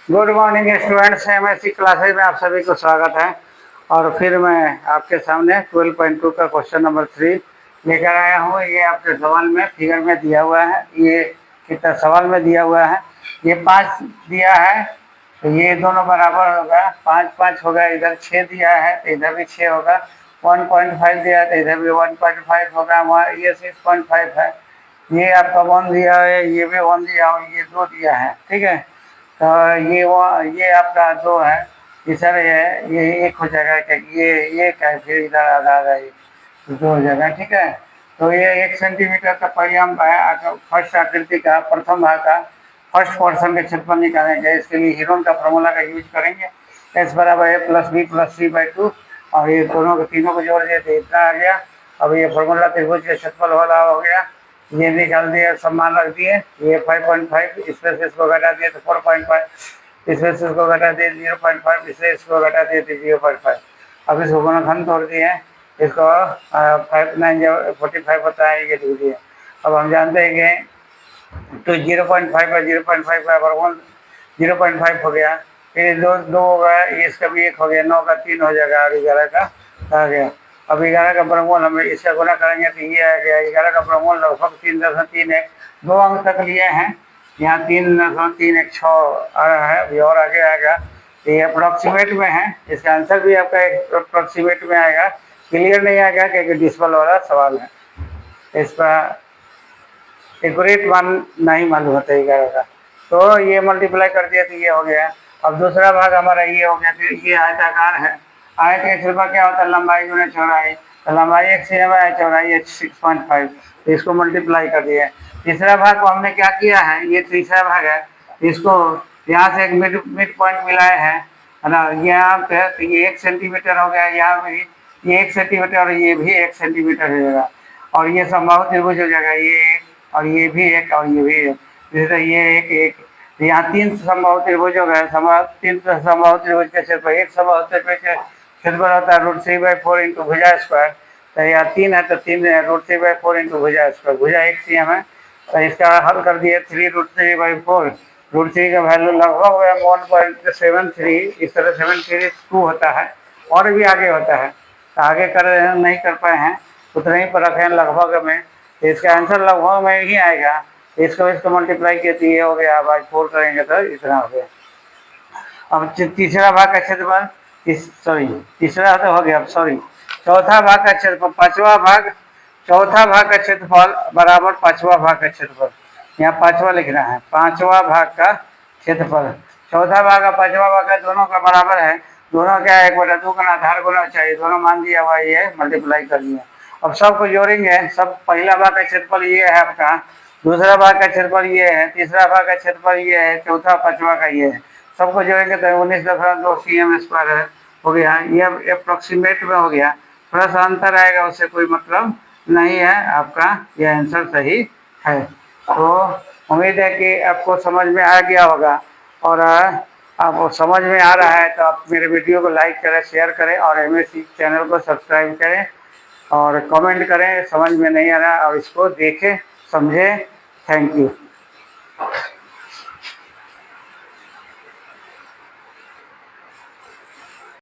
Good morning students, MSc classes में आप सभी को स्वागत है। और फिर मैं आपके सामने 12.2 का क्वेश्चन नंबर 3 लेकर आया हूँ। ये आपके सवाल में फिगर में दिया हुआ है। ये कितना सवाल में दिया हुआ है, ये 5 दिया है तो ये दोनों बराबर होगा, 5 5 होगा। इधर 6 दिया है तो इधर भी 6 होगा। 1.5 दिया है तो इधर भी 1.5 होगा। वहाँ ये 6.5 है। ये आपका 1 दिया है, ये भी 1 दिया और ये 2 दिया है। ठीक है, तो ये आपका 2 है। ये सर ये 1 हो जाएगा क्या? ये क्या है? फिर इधर आधा आधा ये 2 हो जाएगा। ठीक है, तो ये 1 सेंटीमीटर का परिमाप है फर्स्ट आकृति का, प्रथम भाग का फर्स्ट पोर्शन का क्षेत्रफल निकालेंगे। इसके लिए हीरोन का फॉर्मूला का यूज करेंगे। S बराबर A plus B plus C by 2, और ये दोनों को तीनों को जोड़ दिए तो इतना आ गया। अब ये फॉर्मूला त्रिभुज का क्षेत्रफल वाला हो गया। ये निकाल दिए, सम्मान रख दिए। ये 5.5, इसमें से इसको घटा दिए तो 4.5, इसमें से इसको घटा दिए 0.5, इससे इसको घटा दिए तो 0.5। अब इसको गुणनखंड तोड़ दिए, इसको 5 9 45 होता है, ये लिख दिए। अब हम जानते हैं कि तो 0.5 और 0.5 का वर्गमूल 0.5 हो गया। फिर 2 हो गया, इसका भी 1 हो गया, 9 का 3 हो जाएगा और 11 का आ गया। अब 11 का वर्गमूल हमें इसका गुना करेंगे तो ये आ गया। 11 का वर्गमूल लगभग 3.31, 2 अंक तक लिए हैं। यहाँ 3.31 6 आ रहा है, अभी और आगे आएगा। ये अप्रोक्सीमेट में है, इसका आंसर भी आपका अप्रोक्सीमेट में आएगा। क्लियर नहीं आएगा क्योंकि डिस्पल वाला सवाल है, इसका एक्यूरेट मान नहीं मालूम होता है 11 का। तो ये मल्टीप्लाई कर दिया तो ये हो गया। अब दूसरा भाग हमारा ये हो गया। फिर ये आयताकार है। आयत का क्षेत्रफल क्या होता है? लंबाई गुना चौड़ाई। तो लंबाई x है, चौड़ाई 6.5, तो इसको मल्टीप्लाई कर दिया। तीसरा भाग को हमने क्या किया है, ये तीसरा भाग है, इसको यहाँ से एक मिड पॉइंट मिलाए हैं, है ना। यहाँ पे तो ये 1 सेंटीमीटर हो गया, यहाँ भी ये 1 सेंटीमीटर और ये भी 1 सेंटीमीटर हो जाएगा। और ये समबाहु त्रिभुज हो जाएगा, ये और ये भी 1 और ये भी 1। जैसे ये 1 यहाँ 3 समबाहु त्रिभुज हो गए। 3 समबाहु त्रिभुज के क्षेत्रफल, एक समबाहु त्रिभुज के क्षेत्रफल होता है √3/4 इंटू भुजा स्क्वायर। तो यहाँ 3 है तो 3 √3/4 इंटू भुजा स्क्वायर, भुजा 1 cm है। तो इसका हल कर दिए 3√3/4। √3 का वैल्यू लगभग 1.73, इस तरह 732 होता है, और भी आगे होता है। तो आगे कर नहीं कर पाए हैं, उतना ही पर रखे हैं लगभग में। तो इसका आंसर लगभग में ही आएगा। इसको मल्टीप्लाई किए तो ये हो गया, बाई 4 करेंगे तो इतना हो गया। अब तीसरा भाग का क्षेत्रफल, तीसरा तो हो गया, सॉरी, चौथा भाग का क्षेत्रफल, चौथा भाग का क्षेत्रफल बराबर पांचवा भाग का क्षेत्रफल। यहाँ पांचवा लिखना है, पांचवा भाग का क्षेत्रफल। चौथा भाग का पांचवा भाग का दोनों का बराबर है। दोनों क्या है, 1/2 का आधार गुना चाहिए, दोनों मान दिया हुआ, ये मल्टीप्लाई कर लिया। अब सबको जोड़ेंगे। सब पहला भाग का क्षेत्रफल ये है आपका, दूसरा भाग का क्षेत्रफल ये है, तीसरा भाग का क्षेत्रफल ये है, चौथा पांचवा का ये है। सबको जोड़ेंगे तो 19.2 cm² हो गया। ये अप्रोक्सीमेट में हो गया, थोड़ा सा अंतर आएगा, उससे कोई मतलब नहीं है, आपका यह आंसर सही है। तो उम्मीद है कि आपको समझ में आ गया होगा। और आपको समझ में आ रहा है तो आप मेरे वीडियो को लाइक करें, शेयर करें, और एमएससी चैनल को सब्सक्राइब करें, और कमेंट करें समझ में नहीं आ रहा, और इसको देखें, समझें। Thank you.